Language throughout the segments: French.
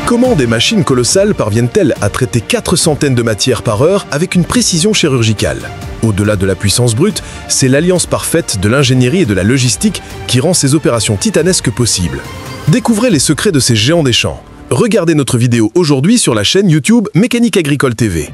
Comment des machines colossales parviennent-elles à traiter 400 de matières par heure avec une précision chirurgicale? Au-delà de la puissance brute, c'est l'alliance parfaite de l'ingénierie et de la logistique qui rend ces opérations titanesques possibles. Découvrez les secrets de ces géants des champs. Regardez notre vidéo aujourd'hui sur la chaîne YouTube Mécanique Agricole TV.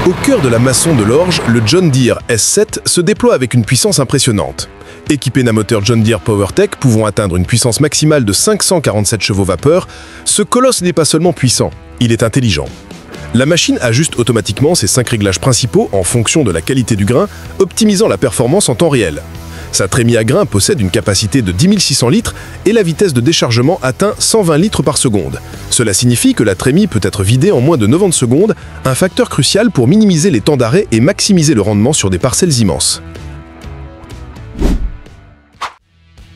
Au cœur de la maçon de l'orge, le John Deere S7 se déploie avec une puissance impressionnante. Équipé d'un moteur John Deere PowerTech pouvant atteindre une puissance maximale de 547 chevaux vapeur, ce colosse n'est pas seulement puissant, il est intelligent. La machine ajuste automatiquement ses 5 réglages principaux en fonction de la qualité du grain, optimisant la performance en temps réel. Sa trémie à grains possède une capacité de 10 600 litres et la vitesse de déchargement atteint 120 litres par seconde. Cela signifie que la trémie peut être vidée en moins de 90 secondes, un facteur crucial pour minimiser les temps d'arrêt et maximiser le rendement sur des parcelles immenses.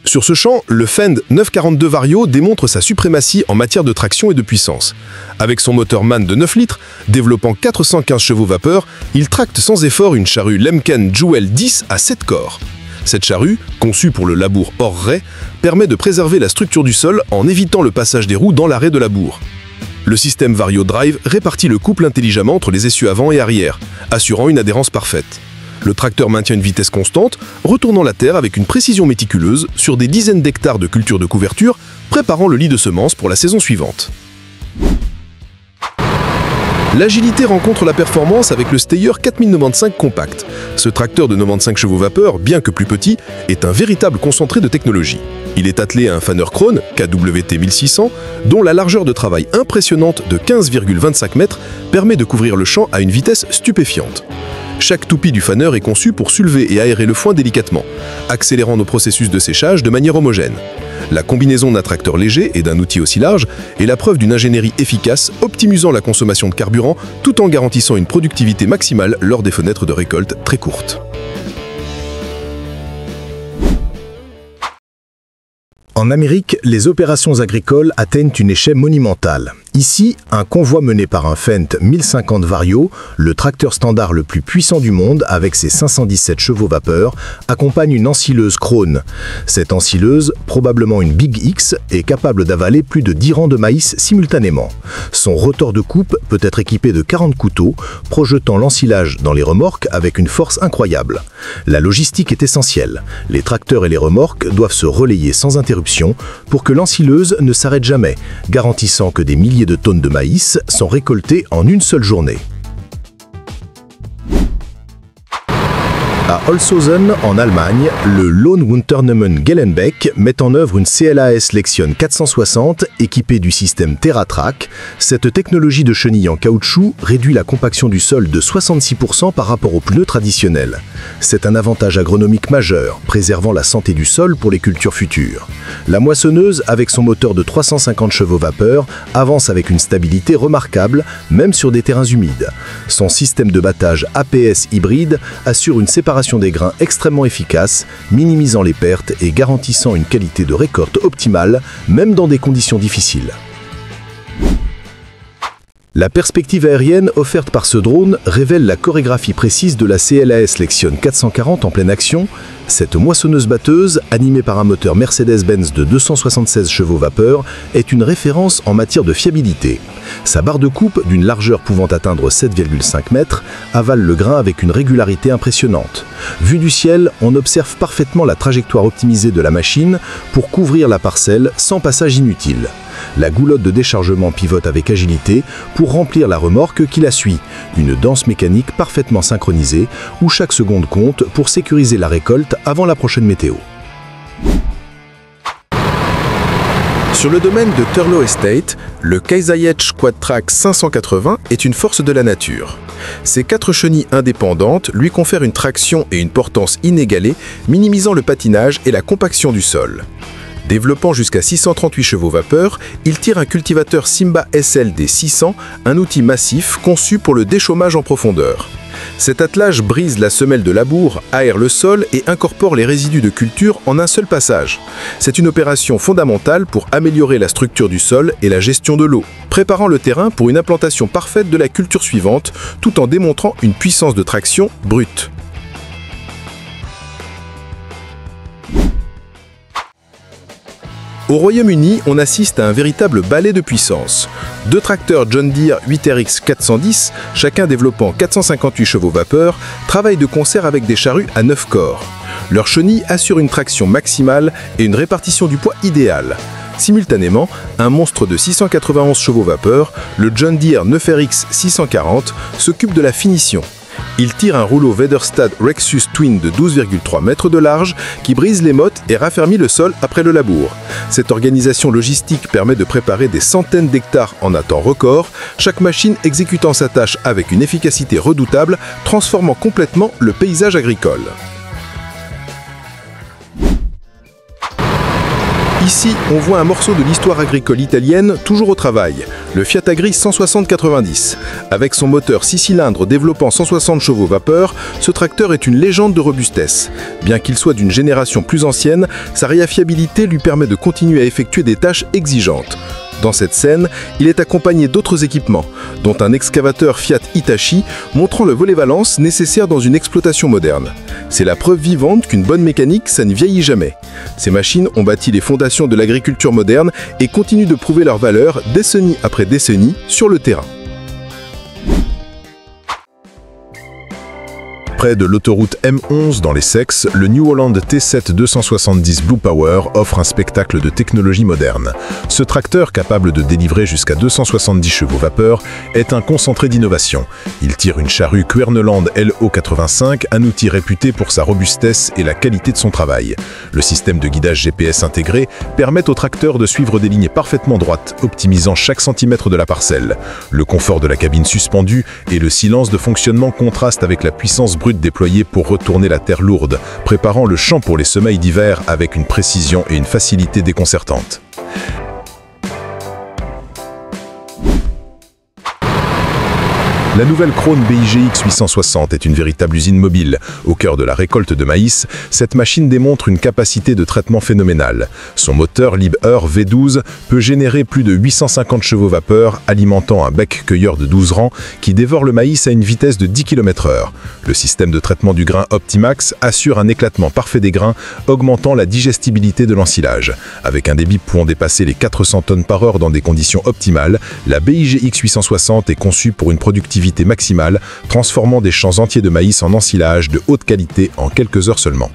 Sur ce champ, le Fend 942 Vario démontre sa suprématie en matière de traction et de puissance. Avec son moteur MAN de 9 litres, développant 415 chevaux vapeur, il tracte sans effort une charrue Lemken Jewel 10 à 7 corps. Cette charrue, conçue pour le labour hors raie, permet de préserver la structure du sol en évitant le passage des roues dans l'arrêt de labour. Le système Vario Drive répartit le couple intelligemment entre les essieux avant et arrière, assurant une adhérence parfaite. Le tracteur maintient une vitesse constante, retournant la terre avec une précision méticuleuse sur des dizaines d'hectares de cultures de couverture, préparant le lit de semences pour la saison suivante. L'agilité rencontre la performance avec le Steyr 4095 Compact. Ce tracteur de 95 chevaux vapeur, bien que plus petit, est un véritable concentré de technologie. Il est attelé à un faneur Krone KWT 1600, dont la largeur de travail impressionnante de 15,25 mètres permet de couvrir le champ à une vitesse stupéfiante. Chaque toupie du faneur est conçu pour soulever et aérer le foin délicatement, accélérant nos processus de séchage de manière homogène. La combinaison d'un tracteur léger et d'un outil aussi large est la preuve d'une ingénierie efficace, optimisant la consommation de carburant tout en garantissant une productivité maximale lors des fenêtres de récolte très courtes. En Amérique, les opérations agricoles atteignent une échelle monumentale. Ici, un convoi mené par un Fendt 1050 Vario, le tracteur standard le plus puissant du monde avec ses 517 chevaux vapeur, accompagne une ensileuse Krone. Cette ensileuse, probablement une Big X, est capable d'avaler plus de 10 rangs de maïs simultanément. Son rotor de coupe peut être équipé de 40 couteaux, projetant l'ensilage dans les remorques avec une force incroyable. La logistique est essentielle. Les tracteurs et les remorques doivent se relayer sans interruption pour que l'ensileuse ne s'arrête jamais, garantissant que des milliers de tonnes de maïs sont récoltées en une seule journée. À Holzhausen, en Allemagne, le Lohn-Unternehmen Gellenbeck met en œuvre une CLAS Lexion 460 équipée du système TerraTrack. Cette technologie de chenille en caoutchouc réduit la compaction du sol de 66% par rapport aux pneus traditionnels. C'est un avantage agronomique majeur, préservant la santé du sol pour les cultures futures. La moissonneuse, avec son moteur de 350 chevaux vapeur, avance avec une stabilité remarquable, même sur des terrains humides. Son système de battage APS hybride assure une séparation des grains extrêmement efficace, minimisant les pertes et garantissant une qualité de récolte optimale, même dans des conditions difficiles. La perspective aérienne offerte par ce drone révèle la chorégraphie précise de la CLAS Lexion 440 en pleine action. Cette moissonneuse-batteuse, animée par un moteur Mercedes-Benz de 276 chevaux vapeur, est une référence en matière de fiabilité. Sa barre de coupe, d'une largeur pouvant atteindre 7,5 mètres, avale le grain avec une régularité impressionnante. Vu du ciel, on observe parfaitement la trajectoire optimisée de la machine pour couvrir la parcelle sans passage inutile. La goulotte de déchargement pivote avec agilité pour remplir la remorque qui la suit, une danse mécanique parfaitement synchronisée où chaque seconde compte pour sécuriser la récolte avant la prochaine météo. Sur le domaine de Turlough Estate, le Case IH Quad-Track 580 est une force de la nature. Ses 4 chenilles indépendantes lui confèrent une traction et une portance inégalées, minimisant le patinage et la compaction du sol. Développant jusqu'à 638 chevaux vapeur, il tire un cultivateur Simba SLD 600, un outil massif conçu pour le déchômage en profondeur. Cet attelage brise la semelle de labour, aère le sol et incorpore les résidus de culture en un seul passage. C'est une opération fondamentale pour améliorer la structure du sol et la gestion de l'eau, préparant le terrain pour une implantation parfaite de la culture suivante, tout en démontrant une puissance de traction brute. Au Royaume-Uni, on assiste à un véritable balai de puissance. Deux tracteurs John Deere 8RX 410, chacun développant 458 chevaux vapeur, travaillent de concert avec des charrues à 9 corps. Leurs chenilles assurent une traction maximale et une répartition du poids idéale. Simultanément, un monstre de 691 chevaux vapeur, le John Deere 9RX 640, s'occupe de la finition. Il tire un rouleau Väderstad Rexus Twin de 12,3 mètres de large qui brise les mottes et raffermit le sol après le labour. Cette organisation logistique permet de préparer des centaines d'hectares en un temps record, chaque machine exécutant sa tâche avec une efficacité redoutable, transformant complètement le paysage agricole. Ici, on voit un morceau de l'histoire agricole italienne toujours au travail, le Fiat Agri 160-90. Avec son moteur 6 cylindres développant 160 chevaux vapeur, ce tracteur est une légende de robustesse. Bien qu'il soit d'une génération plus ancienne, sa réaffiabilité lui permet de continuer à effectuer des tâches exigeantes. Dans cette scène, il est accompagné d'autres équipements, dont un excavateur Fiat Hitachi montrant le volet valence nécessaire dans une exploitation moderne. C'est la preuve vivante qu'une bonne mécanique, ça ne vieillit jamais. Ces machines ont bâti les fondations de l'agriculture moderne et continuent de prouver leur valeur décennie après décennie sur le terrain. Près de l'autoroute M11 dans l'Essex, le New Holland T7 270 Blue Power offre un spectacle de technologie moderne. Ce tracteur, capable de délivrer jusqu'à 270 chevaux vapeur, est un concentré d'innovation. Il tire une charrue Querneland LO85, un outil réputé pour sa robustesse et la qualité de son travail. Le système de guidage GPS intégré permet au tracteur de suivre des lignes parfaitement droites, optimisant chaque centimètre de la parcelle. Le confort de la cabine suspendue et le silence de fonctionnement contrastent avec la puissance brute déployée pour retourner la terre lourde, préparant le champ pour les semailles d'hiver avec une précision et une facilité déconcertantes. La nouvelle Krone BIGX 860 est une véritable usine mobile. Au cœur de la récolte de maïs, cette machine démontre une capacité de traitement phénoménale. Son moteur Liebherr V12 peut générer plus de 850 chevaux vapeur, alimentant un bec cueilleur de 12 rangs qui dévore le maïs à une vitesse de 10 km/h. Le système de traitement du grain Optimax assure un éclatement parfait des grains, augmentant la digestibilité de l'ensilage. Avec un débit pouvant dépasser les 400 tonnes par heure dans des conditions optimales, la BIGX 860 est conçue pour une productivité maximale, transformant des champs entiers de maïs en ensilage de haute qualité en quelques heures seulement.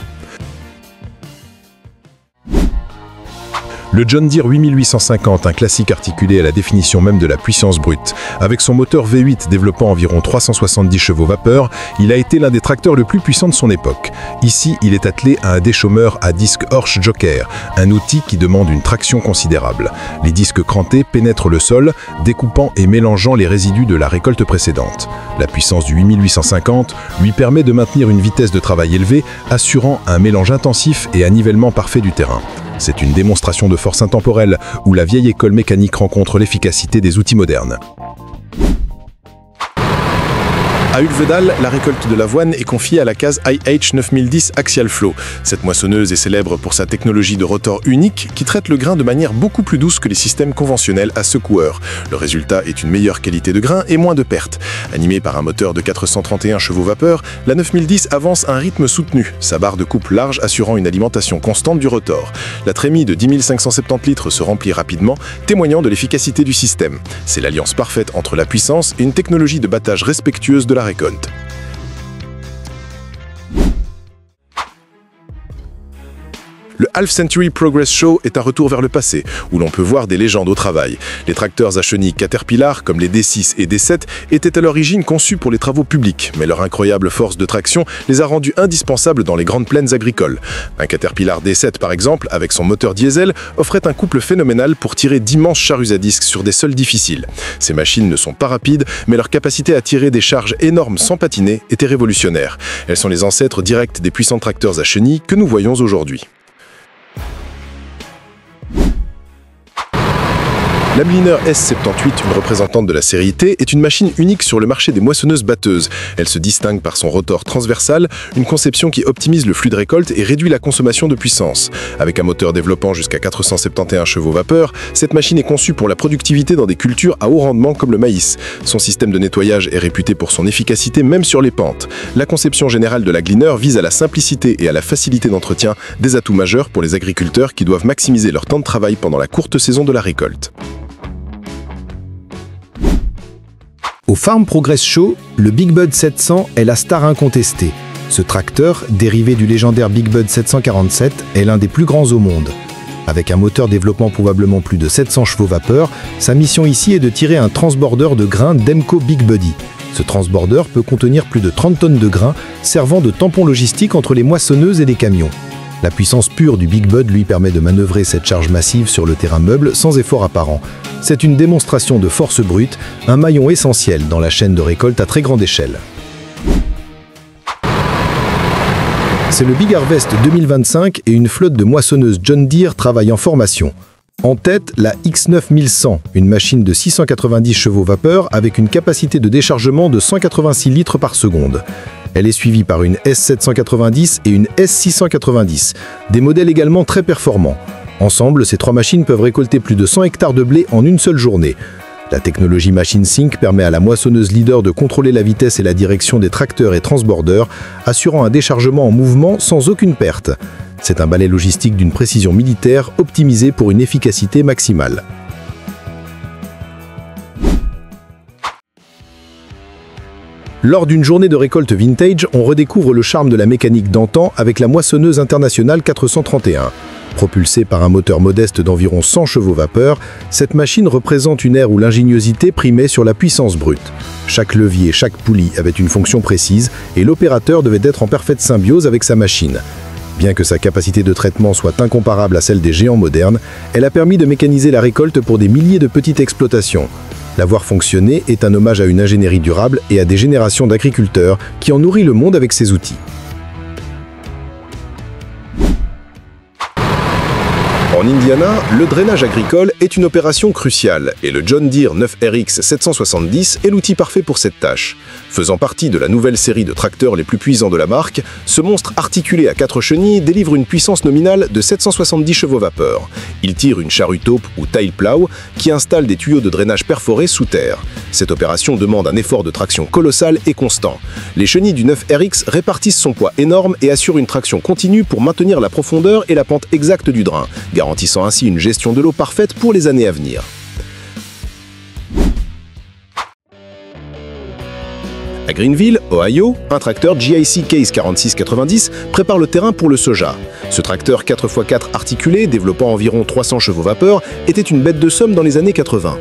Le John Deere 8850, un classique articulé à la définition même de la puissance brute. Avec son moteur V8 développant environ 370 chevaux vapeur, il a été l'un des tracteurs le plus puissants de son époque. Ici, il est attelé à un déchômeur à disque Horsch Joker, un outil qui demande une traction considérable. Les disques crantés pénètrent le sol, découpant et mélangeant les résidus de la récolte précédente. La puissance du 8850 lui permet de maintenir une vitesse de travail élevée, assurant un mélange intensif et un nivellement parfait du terrain. C'est une démonstration de force intemporelle où la vieille école mécanique rencontre l'efficacité des outils modernes. À Ulvedal, la récolte de l'avoine est confiée à la case IH9010 Axial Flow. Cette moissonneuse est célèbre pour sa technologie de rotor unique qui traite le grain de manière beaucoup plus douce que les systèmes conventionnels à secoueur. Le résultat est une meilleure qualité de grain et moins de pertes. Animée par un moteur de 431 chevaux vapeur, la 9010 avance à un rythme soutenu, sa barre de coupe large assurant une alimentation constante du rotor. La trémie de 10 570 litres se remplit rapidement, témoignant de l'efficacité du système. C'est l'alliance parfaite entre la puissance et une technologie de battage respectueuse de la récolte. Le Half Century Progress Show est un retour vers le passé, où l'on peut voir des légendes au travail. Les tracteurs à chenilles Caterpillar, comme les D6 et D7, étaient à l'origine conçus pour les travaux publics, mais leur incroyable force de traction les a rendus indispensables dans les grandes plaines agricoles. Un Caterpillar D7, par exemple, avec son moteur diesel, offrait un couple phénoménal pour tirer d'immenses charrues à disques sur des sols difficiles. Ces machines ne sont pas rapides, mais leur capacité à tirer des charges énormes sans patiner était révolutionnaire. Elles sont les ancêtres directs des puissants tracteurs à chenilles que nous voyons aujourd'hui. La Gleaner S78, une représentante de la série T, est une machine unique sur le marché des moissonneuses-batteuses. Elle se distingue par son rotor transversal, une conception qui optimise le flux de récolte et réduit la consommation de puissance. Avec un moteur développant jusqu'à 471 chevaux vapeur, cette machine est conçue pour la productivité dans des cultures à haut rendement comme le maïs. Son système de nettoyage est réputé pour son efficacité même sur les pentes. La conception générale de la Gleaner vise à la simplicité et à la facilité d'entretien, des atouts majeurs pour les agriculteurs qui doivent maximiser leur temps de travail pendant la courte saison de la récolte. Au Farm Progress Show, le Big Bud 700 est la star incontestée. Ce tracteur, dérivé du légendaire Big Bud 747, est l'un des plus grands au monde. Avec un moteur développant probablement plus de 700 chevaux vapeur, sa mission ici est de tirer un transborder de grains Demco Big Buddy. Ce transborder peut contenir plus de 30 tonnes de grains, servant de tampon logistique entre les moissonneuses et les camions. La puissance pure du Big Bud lui permet de manœuvrer cette charge massive sur le terrain meuble sans effort apparent. C'est une démonstration de force brute, un maillon essentiel dans la chaîne de récolte à très grande échelle. C'est le Big Harvest 2025 et une flotte de moissonneuses John Deere travaille en formation. En tête, la X9100, une machine de 690 chevaux vapeur avec une capacité de déchargement de 186 litres par seconde. Elle est suivie par une S790 et une S690, des modèles également très performants. Ensemble, ces trois machines peuvent récolter plus de 100 hectares de blé en une seule journée. La technologie Machine Sync permet à la moissonneuse leader de contrôler la vitesse et la direction des tracteurs et transborders, assurant un déchargement en mouvement sans aucune perte. C'est un balai logistique d'une précision militaire optimisé pour une efficacité maximale. Lors d'une journée de récolte vintage, on redécouvre le charme de la mécanique d'antan avec la moissonneuse internationale 431. Propulsée par un moteur modeste d'environ 100 chevaux vapeur, cette machine représente une ère où l'ingéniosité primait sur la puissance brute. Chaque levier, chaque poulie avait une fonction précise et l'opérateur devait être en parfaite symbiose avec sa machine. Bien que sa capacité de traitement soit incomparable à celle des géants modernes, elle a permis de mécaniser la récolte pour des milliers de petites exploitations. La voir fonctionner est un hommage à une ingénierie durable et à des générations d'agriculteurs qui ont nourri le monde avec ces outils. En Indiana, le drainage agricole est une opération cruciale et le John Deere 9RX 770 est l'outil parfait pour cette tâche. Faisant partie de la nouvelle série de tracteurs les plus puissants de la marque, ce monstre articulé à 4 chenilles délivre une puissance nominale de 770 chevaux vapeur. Il tire une charrue taupe ou tail plow qui installe des tuyaux de drainage perforés sous terre. Cette opération demande un effort de traction colossal et constant. Les chenilles du 9RX répartissent son poids énorme et assurent une traction continue pour maintenir la profondeur et la pente exacte du drain, garantissant ainsi une gestion de l'eau parfaite pour les années à venir. À Greenville, Ohio, un tracteur GIC Case 4690 prépare le terrain pour le soja. Ce tracteur 4x4 articulé, développant environ 300 chevaux vapeur, était une bête de somme dans les années 80.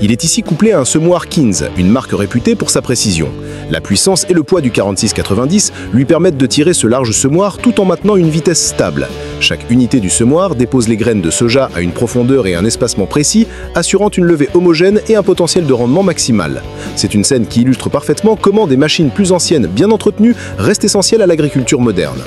Il est ici couplé à un semoir Kins, une marque réputée pour sa précision. La puissance et le poids du 4690 lui permettent de tirer ce large semoir tout en maintenant une vitesse stable. Chaque unité du semoir dépose les graines de soja à une profondeur et un espacement précis, assurant une levée homogène et un potentiel de rendement maximal. C'est une scène qui illustre parfaitement comment des machines plus anciennes, bien entretenues, restent essentielles à l'agriculture moderne.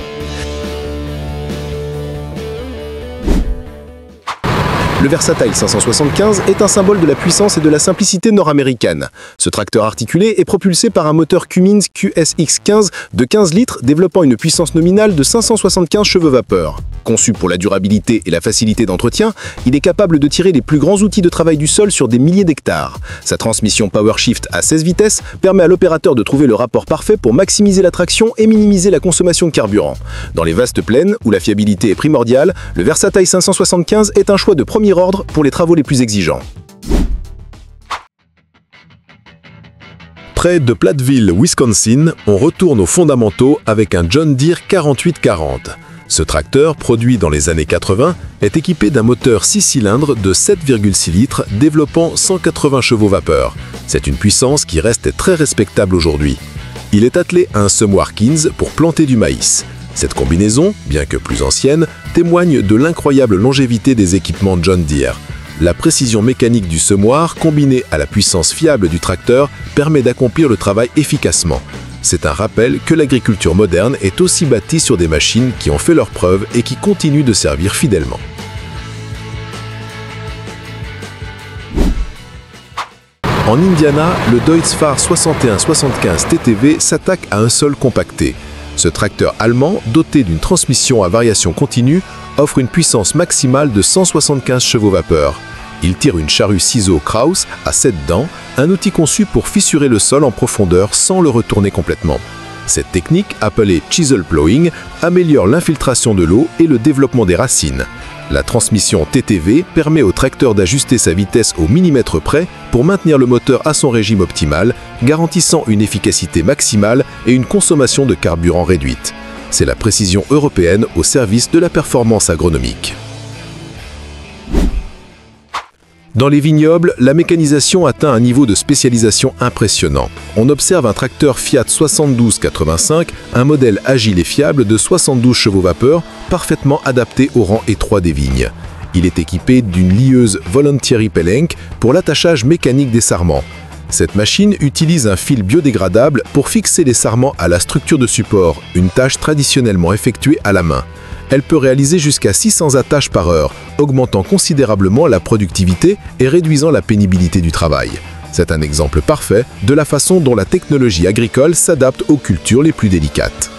Le Versatile 575 est un symbole de la puissance et de la simplicité nord-américaine. Ce tracteur articulé est propulsé par un moteur Cummins QSX15 de 15 litres développant une puissance nominale de 575 chevaux vapeur. Conçu pour la durabilité et la facilité d'entretien, il est capable de tirer les plus grands outils de travail du sol sur des milliers d'hectares. Sa transmission PowerShift à 16 vitesses permet à l'opérateur de trouver le rapport parfait pour maximiser la traction et minimiser la consommation de carburant. Dans les vastes plaines, où la fiabilité est primordiale, le Versatile 575 est un choix de premier ordre pour les travaux les plus exigeants. Près de Platteville, Wisconsin, on retourne aux fondamentaux avec un John Deere 4840. Ce tracteur, produit dans les années 80, est équipé d'un moteur 6 cylindres de 7,6 litres développant 180 chevaux vapeur. C'est une puissance qui reste très respectable aujourd'hui. Il est attelé à un semoir Kins pour planter du maïs. Cette combinaison, bien que plus ancienne, témoigne de l'incroyable longévité des équipements John Deere. La précision mécanique du semoir, combinée à la puissance fiable du tracteur, permet d'accomplir le travail efficacement. C'est un rappel que l'agriculture moderne est aussi bâtie sur des machines qui ont fait leurs preuves et qui continuent de servir fidèlement. En Indiana, le Deutz-Fahr 6175 TTV s'attaque à un sol compacté. Ce tracteur allemand, doté d'une transmission à variation continue, offre une puissance maximale de 175 chevaux-vapeur. Il tire une charrue ciseau Krauss à 7 dents, un outil conçu pour fissurer le sol en profondeur sans le retourner complètement. Cette technique, appelée chisel plowing, améliore l'infiltration de l'eau et le développement des racines. La transmission TTV permet au tracteur d'ajuster sa vitesse au millimètre près pour maintenir le moteur à son régime optimal, garantissant une efficacité maximale et une consommation de carburant réduite. C'est la précision européenne au service de la performance agronomique. Dans les vignobles, la mécanisation atteint un niveau de spécialisation impressionnant. On observe un tracteur Fiat 7285, un modèle agile et fiable de 72 chevaux-vapeur, parfaitement adapté au rang étroit des vignes. Il est équipé d'une lieuse Voluntary Pellenc pour l'attachage mécanique des sarments. Cette machine utilise un fil biodégradable pour fixer les sarments à la structure de support, une tâche traditionnellement effectuée à la main. Elle peut réaliser jusqu'à 600 attaches par heure, augmentant considérablement la productivité et réduisant la pénibilité du travail. C'est un exemple parfait de la façon dont la technologie agricole s'adapte aux cultures les plus délicates.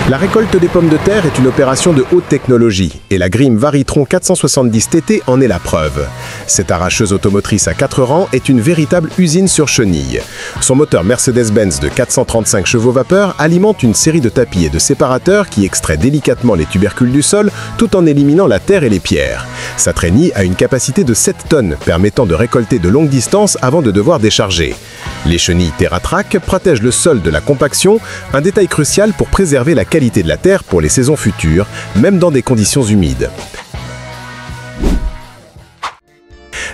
La récolte des pommes de terre est une opération de haute technologie et la Grimm Varitron 470 TT en est la preuve. Cette arracheuse automotrice à 4 rangs est une véritable usine sur chenilles. Son moteur Mercedes-Benz de 435 chevaux-vapeur alimente une série de tapis et de séparateurs qui extraient délicatement les tubercules du sol tout en éliminant la terre et les pierres. Sa traînée a une capacité de 7 tonnes permettant de récolter de longues distances avant de devoir décharger. Les chenilles TerraTrack protègent le sol de la compaction, un détail crucial pour préserver la qualité de la terre pour les saisons futures, même dans des conditions humides.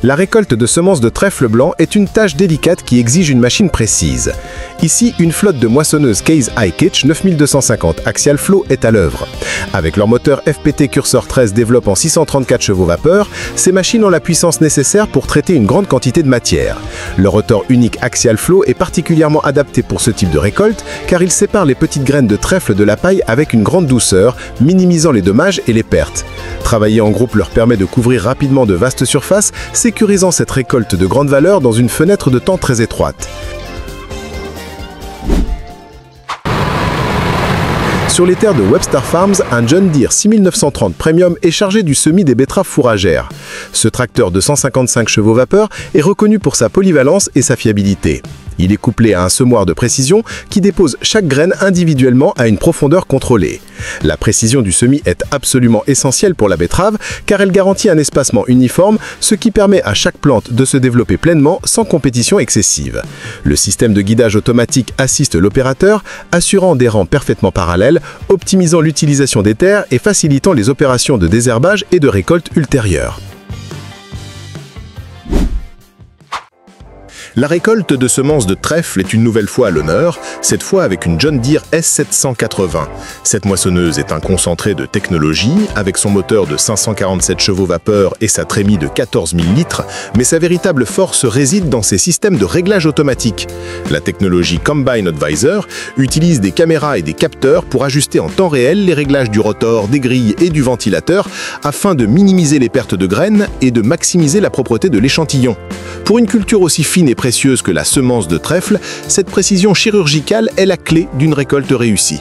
La récolte de semences de trèfle blanc est une tâche délicate qui exige une machine précise. Ici, une flotte de moissonneuses Case IH 9250 Axial Flow est à l'œuvre. Avec leur moteur FPT Cursor 13 développant 634 chevaux-vapeur, ces machines ont la puissance nécessaire pour traiter une grande quantité de matière. Le rotor unique Axial Flow est particulièrement adapté pour ce type de récolte car il sépare les petites graines de trèfle de la paille avec une grande douceur, minimisant les dommages et les pertes. Travailler en groupe leur permet de couvrir rapidement de vastes surfaces, sécurisant cette récolte de grande valeur dans une fenêtre de temps très étroite. Sur les terres de Webster Farms, un John Deere 6930 Premium est chargé du semis des betteraves fourragères. Ce tracteur de 155 chevaux-vapeur est reconnu pour sa polyvalence et sa fiabilité. Il est couplé à un semoir de précision qui dépose chaque graine individuellement à une profondeur contrôlée. La précision du semis est absolument essentielle pour la betterave car elle garantit un espacement uniforme, ce qui permet à chaque plante de se développer pleinement sans compétition excessive. Le système de guidage automatique assiste l'opérateur, assurant des rangs parfaitement parallèles, optimisant l'utilisation des terres et facilitant les opérations de désherbage et de récolte ultérieures. La récolte de semences de trèfle est une nouvelle fois à l'honneur, cette fois avec une John Deere S780. Cette moissonneuse est un concentré de technologie, avec son moteur de 547 chevaux-vapeur et sa trémie de 14 000 litres, mais sa véritable force réside dans ses systèmes de réglage automatique. La technologie Combine Advisor utilise des caméras et des capteurs pour ajuster en temps réel les réglages du rotor, des grilles et du ventilateur, afin de minimiser les pertes de graines et de maximiser la propreté de l'échantillon. Pour une culture aussi fine et précieuse que la semence de trèfle, cette précision chirurgicale est la clé d'une récolte réussie.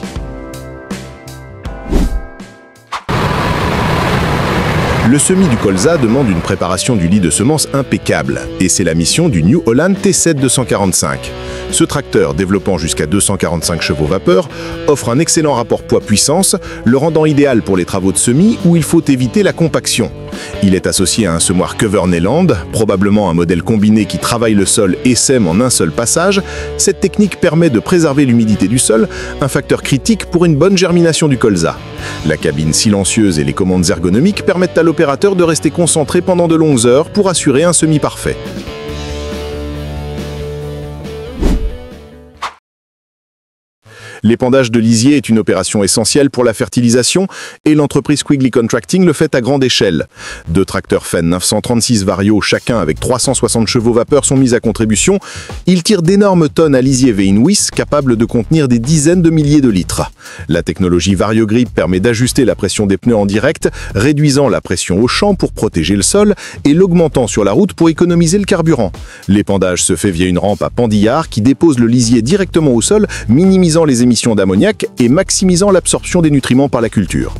Le semis du colza demande une préparation du lit de semences impeccable, et c'est la mission du New Holland T7 245. Ce tracteur, développant jusqu'à 245 chevaux-vapeur, offre un excellent rapport poids-puissance, le rendant idéal pour les travaux de semis où il faut éviter la compaction. Il est associé à un semoir Cover Neyland, probablement un modèle combiné qui travaille le sol et sème en un seul passage. Cette technique permet de préserver l'humidité du sol, un facteur critique pour une bonne germination du colza. La cabine silencieuse et les commandes ergonomiques permettent à l'opérateur de rester concentré pendant de longues heures pour assurer un semis parfait. L'épandage de lisier est une opération essentielle pour la fertilisation et l'entreprise Quigley Contracting le fait à grande échelle. 2 tracteurs Fenn 936 Vario, chacun avec 360 chevaux vapeur, sont mis à contribution. Ils tirent d'énormes tonnes à lisier Veinwiss, capables de contenir des dizaines de milliers de litres. La technologie VarioGrip permet d'ajuster la pression des pneus en direct, réduisant la pression au champ pour protéger le sol et l'augmentant sur la route pour économiser le carburant. L'épandage se fait via une rampe à pendillard qui dépose le lisier directement au sol, minimisant les émissions d'ammoniac et maximisant l'absorption des nutriments par la culture.